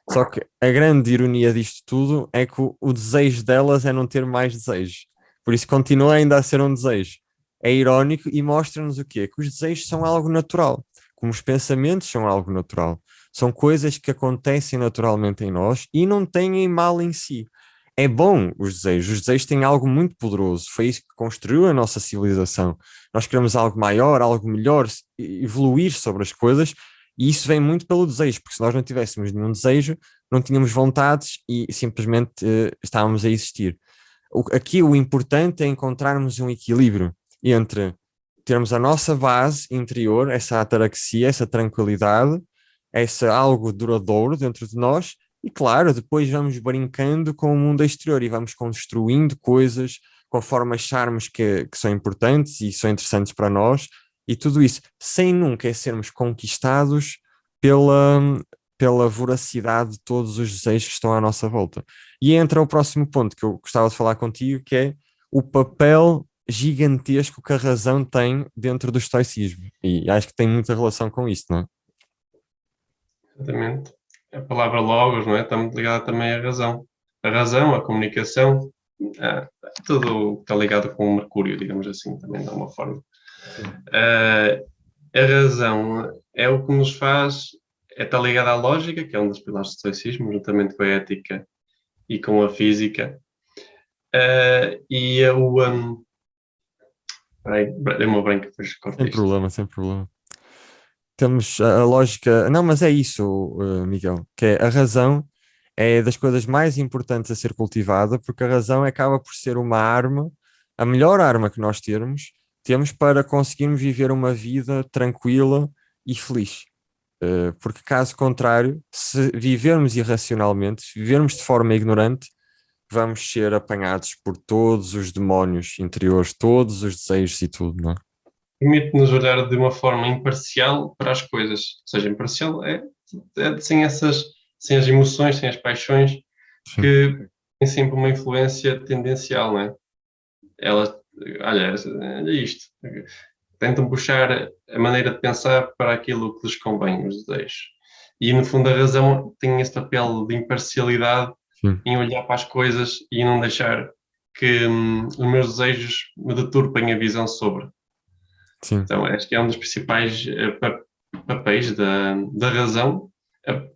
Só que a grande ironia disto tudo é que o desejo delas é não ter mais desejos. Por isso continua ainda a ser um desejo. É irónico e mostra-nos o quê? Que os desejos são algo natural, como os pensamentos são algo natural. São coisas que acontecem naturalmente em nós e não têm mal em si. É bom os desejos. Os desejos têm algo muito poderoso. Foi isso que construiu a nossa civilização. Nós queremos algo maior, algo melhor, evoluir sobre as coisas, e isso vem muito pelo desejo, porque se nós não tivéssemos nenhum desejo, não tínhamos vontades e simplesmente estávamos a existir. Aqui o importante é encontrarmos um equilíbrio entre termos a nossa base interior, essa ataraxia, essa tranquilidade, essa algo duradouro dentro de nós, e claro, depois vamos brincando com o mundo exterior e vamos construindo coisas conforme acharmos que são importantes e são interessantes para nós, e tudo isso, sem nunca sermos conquistados pela, pela voracidade de todos os desejos que estão à nossa volta. E entra o próximo ponto que eu gostava de falar contigo, que é o papel gigantesco que a razão tem dentro do estoicismo. E acho que tem muita relação com isto, não é? Exatamente. A palavra logos, não é? Está muito ligada também à razão. A razão, a comunicação, tudo está ligado com o Mercúrio, digamos assim, também de alguma forma. A razão é o que nos faz, está ligada à lógica, que é um dos pilares do estoicismo, juntamente com a ética e com a física. E peraí, dei uma branca, depois corto Sem isto. problema, sem problema. Temos a lógica. Não, mas é isso, Miguel, que é a razão é das coisas mais importantes a ser cultivada, porque a razão acaba por ser uma arma, a melhor arma que nós temos para conseguirmos viver uma vida tranquila e feliz. Porque caso contrário, se vivermos irracionalmente, se vivermos de forma ignorante, vamos ser apanhados por todos os demónios interiores, todos os desejos e tudo, não é? Permite-nos olhar de uma forma imparcial para as coisas. Ou seja, imparcial sem sem as emoções, sem as paixões, Sim. que têm sempre uma influência tendencial, não é? Elas, olha isto, tentam puxar a maneira de pensar para aquilo que lhes convém, os desejos. E, no fundo, a razão tem esse papel de imparcialidade Sim, em olhar para as coisas e não deixar que os meus desejos me deturpem a visão sobre. sim, Então, acho que é um dos principais papéis da razão,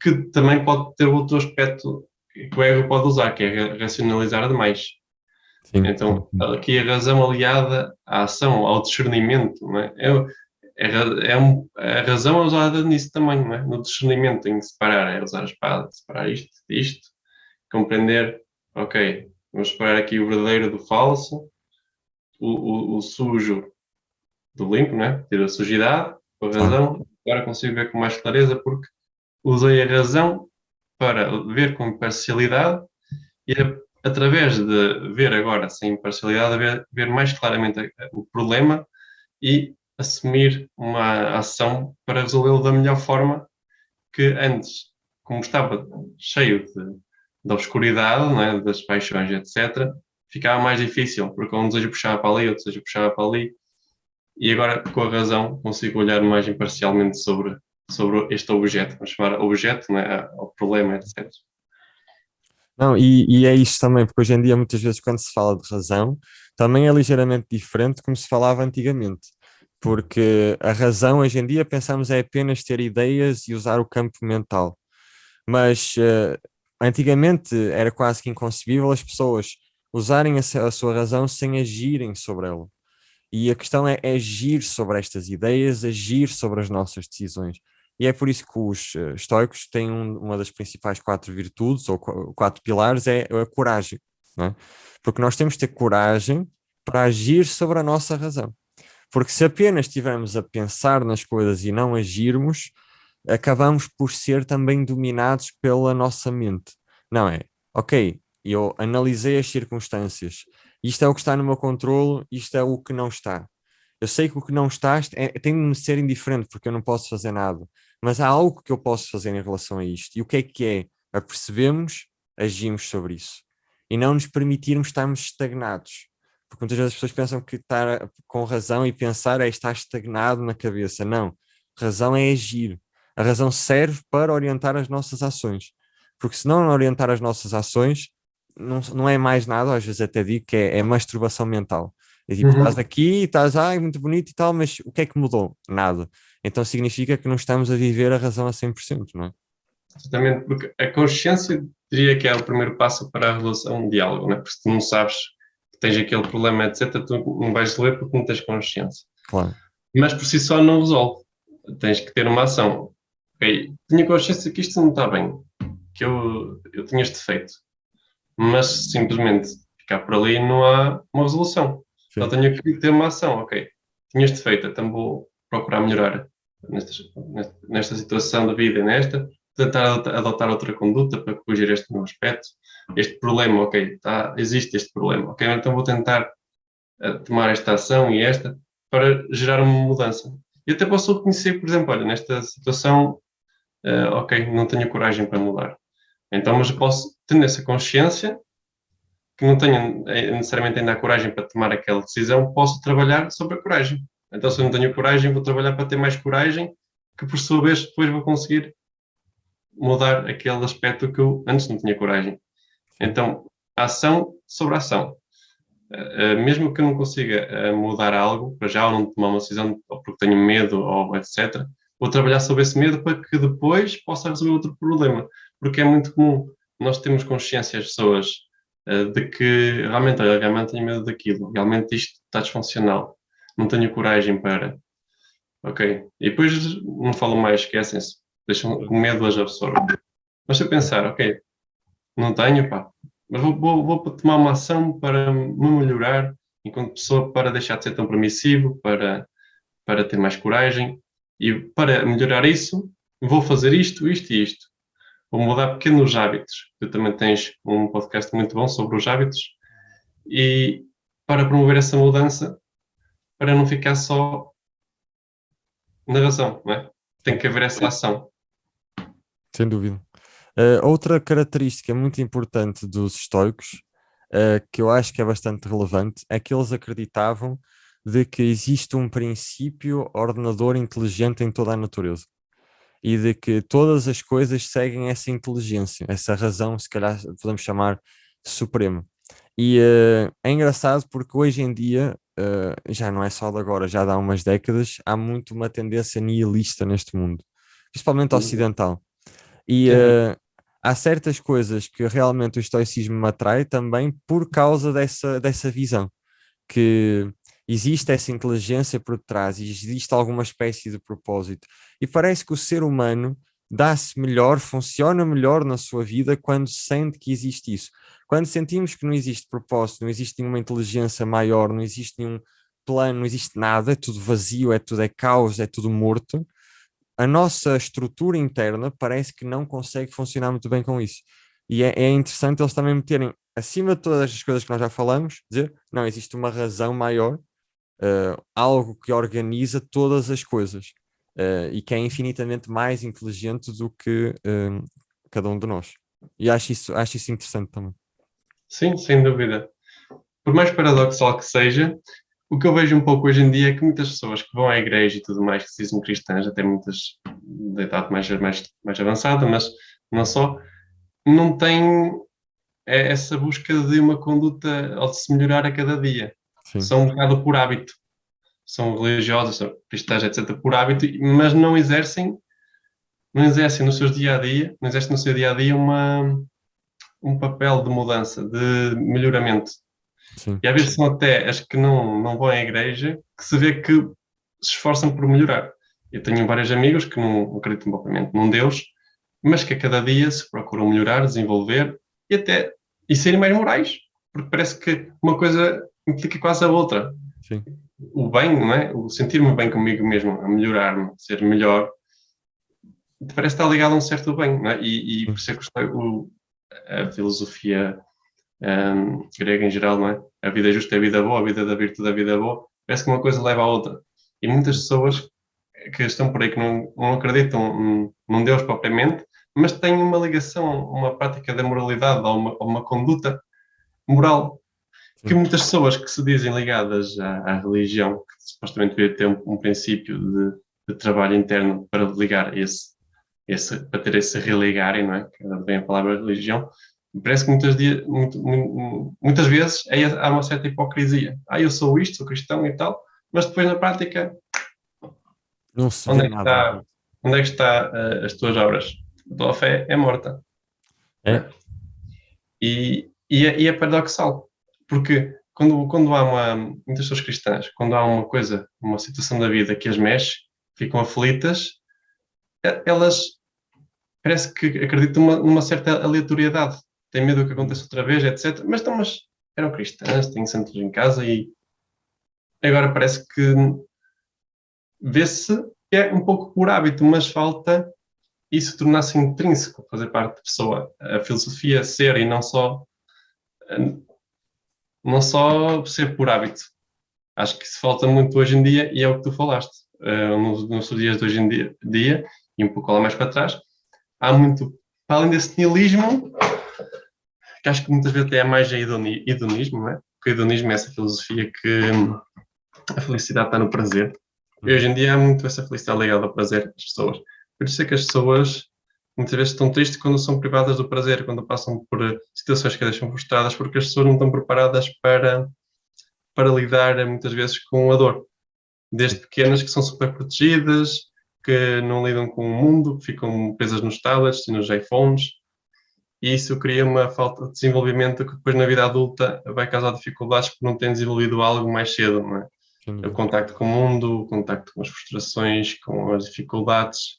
que também pode ter outro aspecto que o ego pode usar, que é racionalizar demais. sim, sim, Então, sim. aqui a razão aliada à ação, ao discernimento, não é? A razão é usada nisso também, não é? No discernimento, em separar, é usar a espada, separar isto disto, compreender, ok, vamos separar aqui o verdadeiro do falso, o sujo do limpo, né? Ter a sujidade, com a Claro. razão, agora consigo ver com mais clareza porque usei a razão para ver com imparcialidade E através de ver agora sem imparcialidade, ver mais claramente o problema e assumir uma ação para resolvê-lo da melhor forma que antes, como estava cheio de obscuridade, não é, das paixões, etc., ficava mais difícil, porque um desejo puxava para ali, outro desejo puxava para ali, e agora, com a razão, consigo olhar mais imparcialmente sobre este objeto, vamos chamar objeto, não é, ao problema, etc. Não, e é isso também, porque hoje em dia, muitas vezes, quando se fala de razão, também é ligeiramente diferente como se falava antigamente. Porque a razão, hoje em dia, pensamos é apenas ter ideias e usar o campo mental. Mas antigamente era quase que inconcebível as pessoas usarem a sua razão sem agirem sobre ela. E a questão é agir sobre estas ideias, agir sobre as nossas decisões. E é por isso que os estoicos têm uma das principais quatro virtudes, ou quatro pilares, é a coragem, não é? Porque nós temos que ter coragem para agir sobre a nossa razão. Porque se apenas estivermos a pensar nas coisas e não agirmos, acabamos por ser também dominados pela nossa mente. Não é? Ok, eu analisei as circunstâncias, isto é o que está no meu controlo, isto é o que não está. Eu sei que o que não está tem de me ser indiferente, porque eu não posso fazer nada, mas há algo que eu posso fazer em relação a isto. E o que é? Apercebemos, agimos sobre isso. E não nos permitirmos estarmos estagnados. Porque muitas vezes as pessoas pensam que estar com razão e pensar é estar estagnado na cabeça. Não. Razão é agir. A razão serve para orientar as nossas ações. Porque se não orientar as nossas ações, não é mais nada, às vezes até digo que é masturbação mental. É tipo, estás Uhum. aqui, estás, ai, muito bonito e tal, mas o que é que mudou? Nada. Então significa que não estamos a viver a razão a 100%, não é? Exatamente, porque a consciência diria que é o primeiro passo para a resolução de algo, né? Porque se tu não sabes que tens aquele problema, etc., tu não vais resolver porque não tens consciência. Claro. Mas por si só não resolve. Tens que ter uma ação. Ok, tinha consciência que isto não está bem, que eu tinha este defeito, mas simplesmente ficar por ali não há uma resolução. Então Sim. tenho que ter uma ação. Ok, tinha este defeito, então vou procurar melhorar nesta situação da vida, nesta, tentar adotar outra conduta para corrigir este meu aspecto. Este problema, ok, existe este problema, ok, então vou tentar tomar esta ação e esta para gerar uma mudança. E até posso reconhecer, por exemplo, olha, nesta situação, ok, não tenho coragem para mudar. Então, mas eu posso, tendo essa consciência, que não tenho necessariamente ainda a coragem para tomar aquela decisão, posso trabalhar sobre a coragem. Então, se eu não tenho coragem, vou trabalhar para ter mais coragem, que por sua vez depois vou conseguir mudar aquele aspecto que eu antes não tinha coragem. Sim. Então, ação sobre ação. Mesmo que eu não consiga mudar algo, para já, ou não tomar uma decisão, ou porque tenho medo, ou etc., vou trabalhar sobre esse medo para que depois possa resolver outro problema. Porque é muito comum nós termos consciência, as pessoas, de que realmente, olha, realmente tenho medo daquilo, realmente isto está disfuncional, não tenho coragem para. Ok. E depois não falam mais, esquecem-se, deixam com medo as absorver. Mas se eu pensar, ok, não tenho, pá. Mas vou tomar uma ação para me melhorar enquanto pessoa, para deixar de ser tão permissivo, para ter mais coragem. E para melhorar isso, vou fazer isto, isto e isto. Vou mudar pequenos hábitos. Tu também tens um podcast muito bom sobre os hábitos. E para promover essa mudança, para não ficar só na razão, não é? Tem Sim. que haver essa ação. Sem dúvida. Outra característica muito importante dos estoicos, que eu acho que é bastante relevante, é que eles acreditavam de que existe um princípio ordenador inteligente em toda a natureza e de que todas as coisas seguem essa inteligência, essa razão, se calhar podemos chamar suprema. E é engraçado porque hoje em dia, já não é só de agora, já há umas décadas, há muito uma tendência nihilista neste mundo, principalmente ocidental. E Sim. há certas coisas que realmente o estoicismo me atrai também por causa dessa visão, que existe essa inteligência por trás, e existe alguma espécie de propósito. E parece que o ser humano dá-se melhor, funciona melhor na sua vida quando sente que existe isso. Quando sentimos que não existe propósito, não existe nenhuma inteligência maior, não existe nenhum plano, não existe nada, é tudo vazio, é tudo é caos, é tudo morto, a nossa estrutura interna parece que não consegue funcionar muito bem com isso. E é interessante eles também meterem, acima de todas as coisas que nós já falamos, dizer, não, existe uma razão maior, algo que organiza todas as coisas, e que é infinitamente mais inteligente do que cada um de nós. E acho isso interessante também. Sim, sem dúvida. Por mais paradoxal que seja, o que eu vejo um pouco hoje em dia é que muitas pessoas que vão à igreja e tudo mais, que se dizem cristãs, até muitas de idade mais avançada, mas não só, não têm essa busca de uma conduta ou de se melhorar a cada dia. Sim, São um bocado por hábito. São religiosas, são cristãs, etc., por hábito, mas não exercem no seu dia a dia, não exercem no seu dia a dia um papel de mudança, de melhoramento. sim, E às vezes são até as que não vão à igreja que se vê que se esforçam por melhorar. Eu tenho vários amigos que não acreditam propriamente num Deus, mas que a cada dia se procuram melhorar, desenvolver e serem mais morais, porque parece que uma coisa implica quase a outra. sim, O bem, não é? O sentir-me bem comigo mesmo, a melhorar-me, ser melhor, parece estar ligado a um certo bem, não é? E por sim, isso é que a filosofia grega em geral, não é? A vida justa é a vida boa, a vida da virtude é a vida boa. Parece que uma coisa leva à outra. E muitas pessoas que estão por aí que não acreditam num Deus propriamente, mas têm uma ligação, uma prática da moralidade ou uma conduta moral que sim. muitas pessoas que se dizem ligadas à religião, que supostamente devia ter um princípio de trabalho interno para ligar para ter esse religarem, não é? Que vem a palavra religião, parece que muitas vezes há uma certa hipocrisia. Eu sou isto, sou cristão e tal, mas depois na prática, Não se vê onde é que nada. está, onde é que está as tuas obras? A tua fé é morta. Não É, é? E é paradoxal, porque quando há muitas pessoas cristãs, quando há uma coisa, uma situação da vida que as mexe, ficam aflitas, elas parece que acreditam numa certa aleatoriedade, têm medo que aconteça outra vez, etc. Mas eram cristãs, têm santos em casa e agora parece que vê-se que é um pouco por hábito, mas falta isso tornar-se intrínseco, fazer parte da pessoa, a filosofia ser e não só ser por hábito. Acho que isso falta muito hoje em dia e é o que tu falaste. Nos dias de hoje em dia, e um pouco lá mais para trás, há muito, para além desse nihilismo, que acho que muitas vezes até é mais hedonismo, não é? Porque o hedonismo é essa filosofia que a felicidade está no prazer. E hoje uhum. em dia há muito essa felicidade ligada ao prazer das pessoas. Por isso é que as pessoas muitas vezes estão tristes quando são privadas do prazer, quando passam por situações que as deixam frustradas, porque as pessoas não estão preparadas para lidar muitas vezes com a dor. Sim, Desde pequenas que são super protegidas, que não lidam com o mundo, que ficam presas nos tablets e nos iPhones, e isso cria uma falta de desenvolvimento que depois na vida adulta vai causar dificuldades porque não têm desenvolvido algo mais cedo, não é? sem O dúvida. contacto com o mundo, o contacto com as frustrações, com as dificuldades,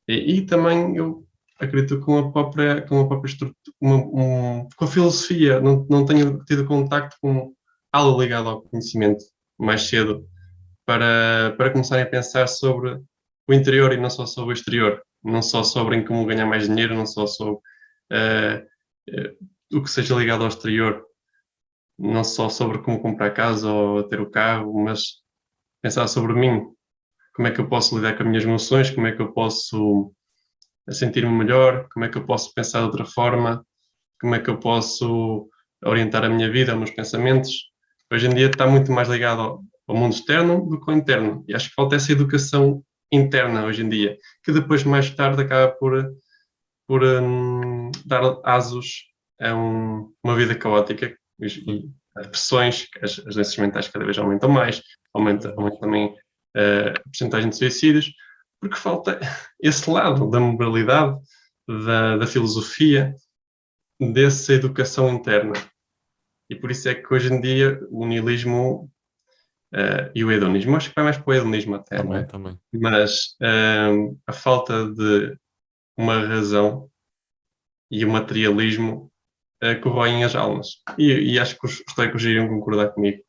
e também eu acredito com a própria estrutura, com a filosofia, não tenho tido contacto com algo ligado ao conhecimento mais cedo, para começarem a pensar sobre o interior e não só sobre o exterior, não só sobre em como ganhar mais dinheiro, não só sobre eh, eh, o que seja ligado ao exterior, não só sobre como comprar casa ou ter o carro, mas pensar sobre mim, como é que eu posso lidar com as minhas emoções, como é que eu posso sentir-me melhor, como é que eu posso pensar de outra forma, como é que eu posso orientar a minha vida, os meus pensamentos. Hoje em dia está muito mais ligado ao mundo externo do que ao interno. E acho que falta essa educação interna hoje em dia, que depois, mais tarde, acaba por dar asos a uma vida caótica Sim, e as pressões, as doenças mentais cada vez aumentam mais, aumenta infelizmente. também a porcentagem de suicídios, porque falta esse lado da moralidade, da filosofia, dessa educação interna. E por isso é que hoje em dia o nihilismo e o hedonismo, acho que vai mais para o hedonismo até, não Também, é? também. Mas a falta de uma razão e o materialismo corroem as almas. E acho que os estoicos iriam concordar comigo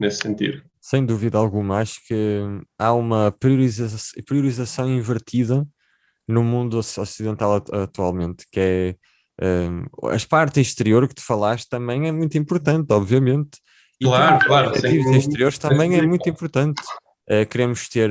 nesse sentido. Sem dúvida alguma, acho que há uma priorização invertida no mundo ocidental atualmente, que é As partes exterior que tu falaste também é muito importante, obviamente, e Claro, termos claro, objetivos exteriores também é sem muito importante. Queremos ter,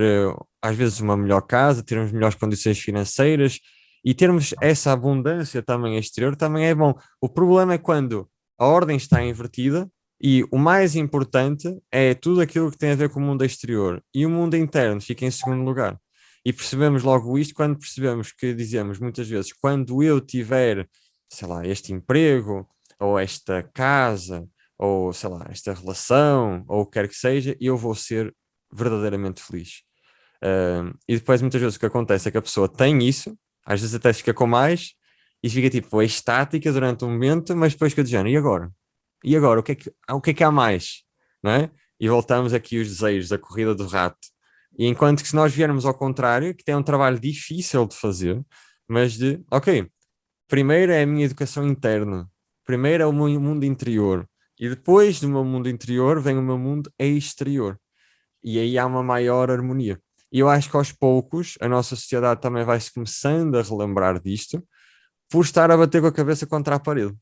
às vezes, uma melhor casa, termos melhores condições financeiras e termos essa abundância também exterior também é bom. O problema é quando a ordem está invertida e o mais importante é tudo aquilo que tem a ver com o mundo exterior e o mundo interno fica em segundo lugar. E percebemos logo isto quando percebemos que dizemos muitas vezes, quando eu tiver, sei lá, este emprego, ou esta casa, ou sei lá, esta relação, ou o que quer que seja, eu vou ser verdadeiramente feliz. E depois muitas vezes o que acontece é que a pessoa tem isso, às vezes até fica com mais, e fica tipo estática durante um momento, mas depois fica dizendo, e agora? E agora? O que é que há mais? Não é? E voltamos aqui os desejos da corrida do rato. E enquanto que se nós viermos ao contrário, que tem um trabalho difícil de fazer, mas de, ok, primeiro é a minha educação interna, primeiro é o meu mundo interior, e depois do meu mundo interior vem o meu mundo exterior. E aí há uma maior harmonia. E eu acho que aos poucos a nossa sociedade também vai-se começando a relembrar disto, por estar a bater com a cabeça contra a parede.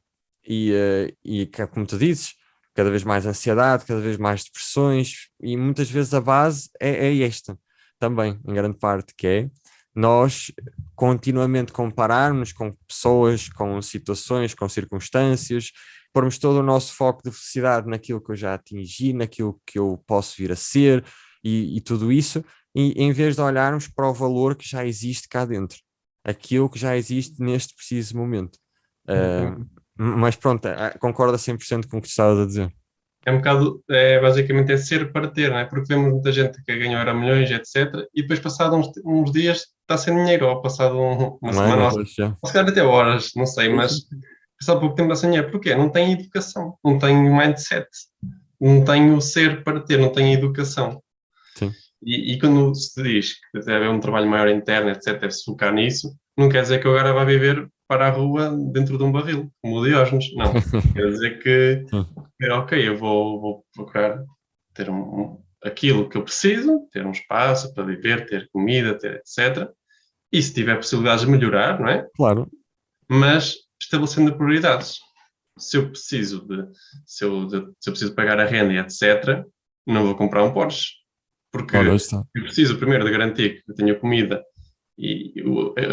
Como tu dizes, cada vez mais ansiedade, cada vez mais depressões, e muitas vezes a base é esta também, em grande parte, que é nós continuamente compararmos com pessoas, com situações, com circunstâncias, pormos todo o nosso foco de felicidade naquilo que eu já atingi, naquilo que eu posso vir a ser e tudo isso, e em vez de olharmos para o valor que já existe cá dentro, aquilo que já existe neste preciso momento. Uh, dúvida. mas pronto, concordo a 100% com o que tu estavas a dizer. É um bocado, basicamente é ser para ter, não é? Porque vemos muita gente que ganhou era milhões, etc. E depois, passado uns dias, está sem dinheiro, ou passado uma Um ano semana, ou dois já. ou se calhar até horas, não sei, Sim, sim, mas passado pouco tempo está sem dinheiro. Porquê? Não tem educação, não tem mindset, não tem o ser para ter, não tem educação. sim. E quando se diz que deve haver um trabalho maior interno, etc., deve-se focar nisso, não quer dizer que eu agora vá viver para a rua dentro de um barril, como o Diógenes, não. Quer dizer que ok, eu vou procurar ter aquilo que eu preciso, ter um espaço para viver, ter comida, ter etc. E se tiver possibilidades de melhorar, não é? Claro. Mas estabelecendo prioridades. Se eu preciso se eu preciso pagar a renda e etc., não vou comprar um Porsche. Porque Ora, está. eu preciso primeiro de garantir que eu tenho comida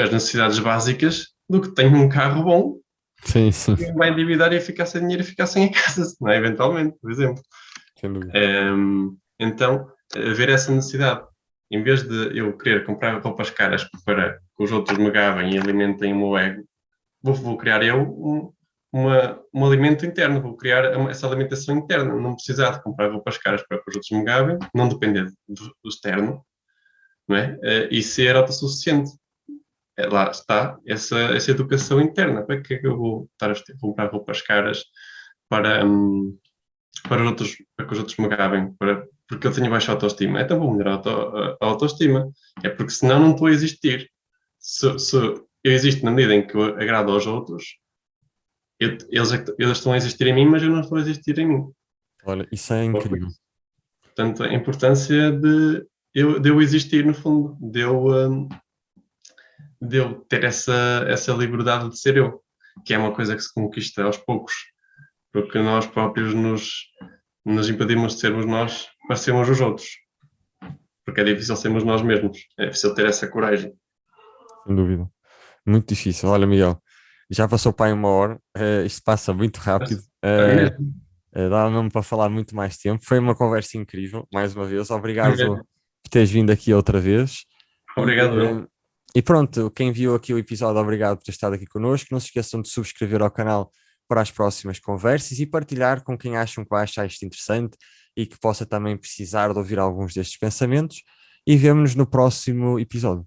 as necessidades básicas do que tenho um carro bom Sim, sim, e vai endividar e ficar sem dinheiro e ficar sem a casa, não é? Eventualmente, por exemplo. sem dúvida. Então, haver essa necessidade. Em vez de eu querer comprar roupas caras para que os outros me gabem e alimentem o meu ego, vou criar eu um alimento interno, vou criar essa alimentação interna, não precisar de comprar roupas caras para que os outros me gabem, não depender do externo, não é? E ser autossuficiente. Lá está essa educação interna. Para que é que eu vou estar a comprar roupas caras para, para que os outros me gabem? Porque eu tenho baixa autoestima? Então vou melhorar a autoestima. É porque senão não estou a existir. Se eu existo na medida em que eu agrado aos outros, eles estão a existir em mim, mas eu não estou a existir em mim. Olha, isso é incrível. Portanto, a importância de eu existir, no fundo, de eu ter essa liberdade de ser eu, que é uma coisa que se conquista aos poucos, porque nós próprios nos impedimos de sermos nós para sermos os outros, porque é difícil sermos nós mesmos, é difícil ter essa coragem. Sem dúvida. Muito difícil. Olha, Miguel, já passou para aí uma hora, isto passa muito rápido. Para mim mesmo. Dá mesmo para falar muito mais tempo. Foi uma conversa incrível, mais uma vez. É Obrigado mesmo. por teres vindo aqui outra vez. E, Obrigado, eu. e pronto, quem viu aqui o episódio, obrigado por ter estado aqui connosco. Não se esqueçam de subscrever ao canal para as próximas conversas e partilhar com quem acham que vai achar isto interessante e que possa também precisar de ouvir alguns destes pensamentos. E vemo-nos no próximo episódio.